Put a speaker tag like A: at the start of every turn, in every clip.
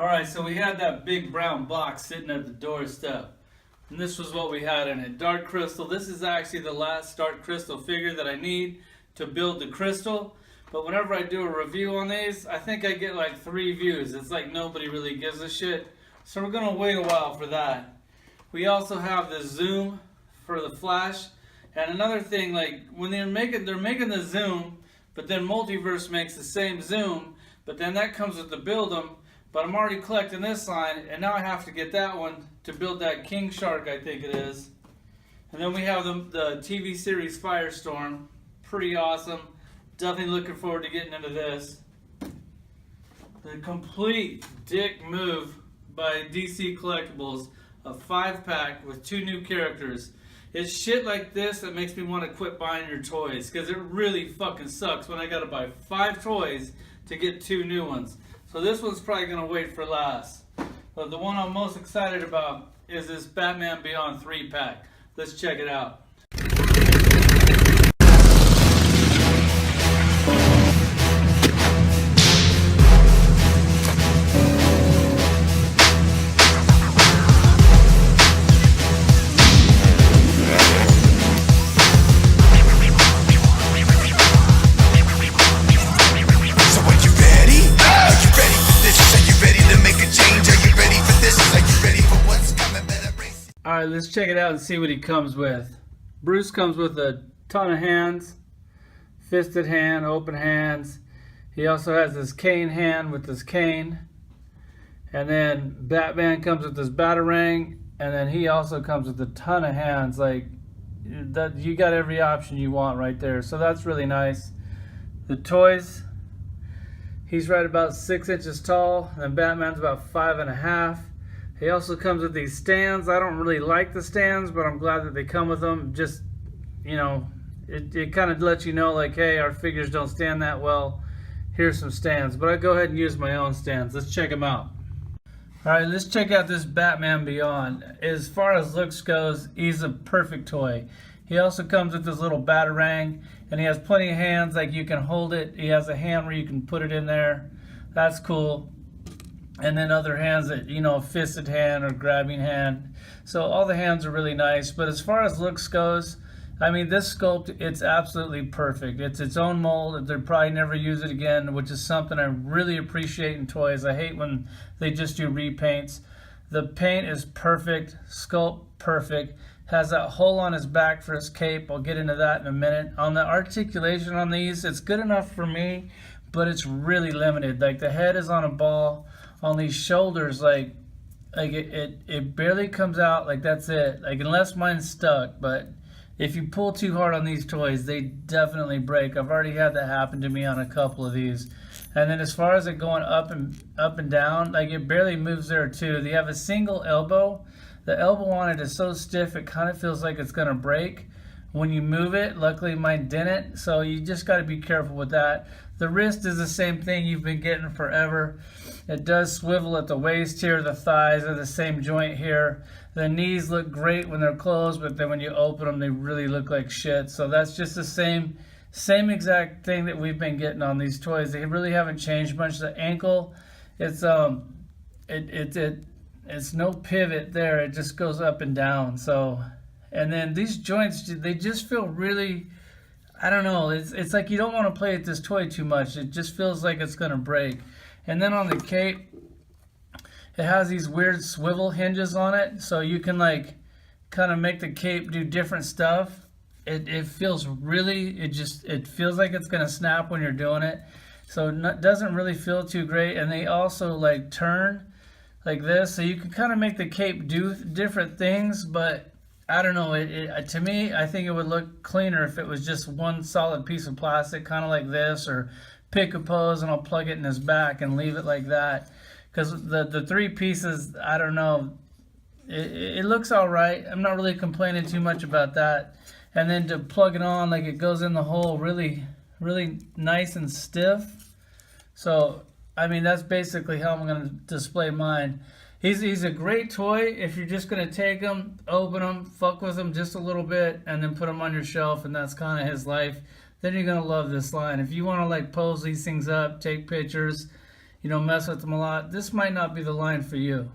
A: Alright, so we had that big brown box sitting at the doorstep. And this was what we had in it. Dark crystal. This is actually the last dark crystal figure that I need to build the crystal. But whenever I do a review on these, I think I get like 3 views. It's like nobody really gives a shit. So we're going to wait a while for that. We also have the zoom for the flash. And another thing, like when they're making the zoom, but then Multiverse makes the same zoom, but then that comes with the build 'em. But I'm already collecting this line, and now I have to get that one to build that King Shark, I think it is. And then we have the TV series Firestorm. Pretty awesome. Definitely looking forward to getting into this. The complete dick move by DC Collectibles. A 5-pack with 2 new characters. It's shit like this that makes me want to quit buying your toys. Because it really fucking sucks when I gotta buy 5 toys to get 2 new ones. So this one's probably going to wait for last. But the one I'm most excited about is this Batman Beyond 3-pack. Let's check it out. Alright, let's check it out and see what he comes with. Bruce comes with a ton of hands. Fisted hand, open hands. He also has this cane hand with his cane. And then Batman comes with this Batarang. And then he also comes with a ton of hands. Like, that, you got every option you want right there. So that's really nice. The toys. He's right about 6 inches tall. And Batman's about 5.5. He also comes with these stands. I don't really like the stands, but I'm glad that they come with them. Just, you know, it kind of lets you know, like, hey, our figures don't stand that well. Here's some stands. But I go ahead and use my own stands. Let's check them out. All right, let's check out this Batman Beyond. As far as looks goes, he's a perfect toy. He also comes with this little Batarang, and he has plenty of hands. Like, you can hold it. He has a hand where you can put it in there. That's cool. And then other hands that, you know, fisted hand or grabbing hand. So all the hands are really nice. But as far as looks goes, I mean, this sculpt, it's absolutely perfect. It's its own mold. They'll probably never use it again, which is something I really appreciate in toys. I hate when they just do repaints. The paint is perfect, sculpt perfect. Has that hole on his back for his cape. I'll get into that in a minute. On the articulation on these, it's good enough for me, but it's really limited. Like, the head is on a ball. On these shoulders, like it barely comes out. Like, that's it. Like, unless mine's stuck. But if you pull too hard on these toys, they definitely break. I've already had that happen to me on a couple of these. And then as far as it going up and down, like, it barely moves there too. They have a single elbow. The elbow on it is so stiff it kind of feels like it's gonna break when you move it. Luckily mine didn't, so you just got to be careful with that. The wrist is the same thing you've been getting forever. It does swivel at the waist here. The thighs are the same joint here. The knees look great when they're closed, but then when you open them, they really look like shit. So that's just the same exact thing that we've been getting on these toys. They really haven't changed much. The ankle, it's no pivot there. It just goes up and down. So, and then these joints, they just feel really, I don't know, it's like you don't want to play with this toy too much. It just feels like it's going to break. And then on the cape, it has these weird swivel hinges on it, so you can, like, kind of make the cape do different stuff. It feels really, it feels like it's going to snap when you're doing it. So it doesn't really feel too great. And they also, like, turn like this, so you can kind of make the cape do different things, but I don't know, to me, I think it would look cleaner if it was just one solid piece of plastic, kind of like this, or pick a pose and I'll plug it in his back and leave it like that. Because the 3 pieces, I don't know, it looks all right. I'm not really complaining too much about that. And then to plug it on, like, it goes in the hole really, really nice and stiff. So, I mean, that's basically how I'm going to display mine. He's a great toy if you're just going to take him, open him, fuck with him just a little bit, and then put him on your shelf, and that's kind of his life. Then you're going to love this line. If you want to, like, pose these things up, take pictures, you don't mess with them a lot, this might not be the line for you.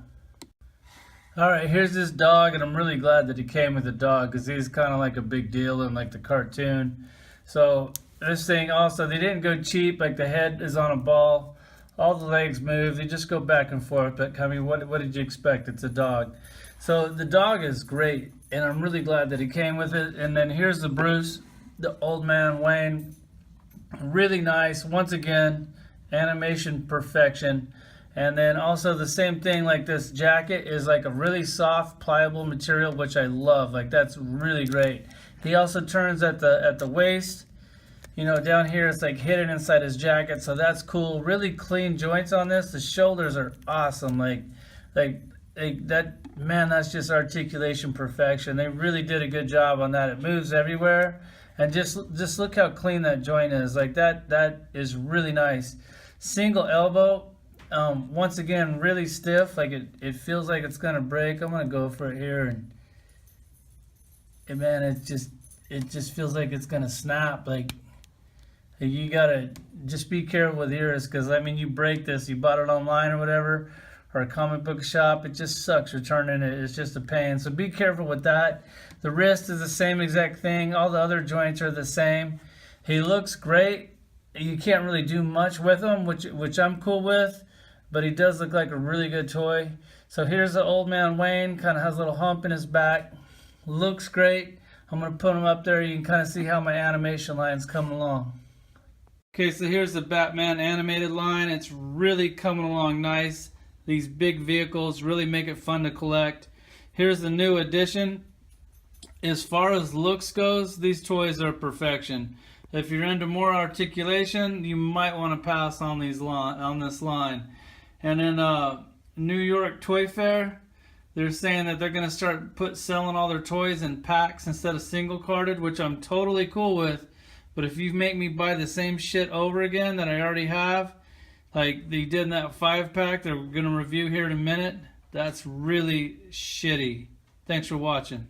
A: Alright, here's this dog, and I'm really glad that he came with a dog because he's kind of like a big deal in like the cartoon. So this thing also, they didn't go cheap, like the head is on a ball, all the legs move, they just go back and forth, but I mean, what did you expect? It's a dog. So the dog is great, and I'm really glad that he came with it. And then here's the Bruce, the old man Wayne, really nice, once again, animation perfection. And then also the same thing, like this jacket is like a really soft, pliable material, which I love. Like that's really great. He also turns at the waist. You know, down here it's like hidden inside his jacket, so that's cool. Really clean joints on this. The shoulders are awesome. Like that, man, that's just articulation perfection. They really did a good job on that. It moves everywhere, and just look how clean that joint is. Like that is really nice. Single elbow. Once again, really stiff, like it feels like it's gonna break. I'm gonna go for it here, and man, it just feels like it's gonna snap. Like you gotta just be careful with yours, because I mean, you break this, you bought it online or whatever, or a comic book shop, it just sucks returning it. It's just a pain, so be careful with that. The wrist is the same exact thing. All the other joints are the same. He looks great. You can't really do much with him, which I'm cool with. But he does look like a really good toy. So here's the old man Wayne, kind of has a little hump in his back. Looks great. I'm going to put him up there. You can kind of see how my animation line's coming along. Okay, so here's the Batman animated line. It's really coming along nice. These big vehicles really make it fun to collect. Here's the new addition. As far as looks goes, these toys are perfection. If you're into more articulation, you might want to pass on this line. And in New York Toy Fair, they're saying that they're going to start selling all their toys in packs instead of single carded, which I'm totally cool with. But if you make me buy the same shit over again that I already have, like they did in that 5-pack that we're going to review here in a minute, that's really shitty. Thanks for watching.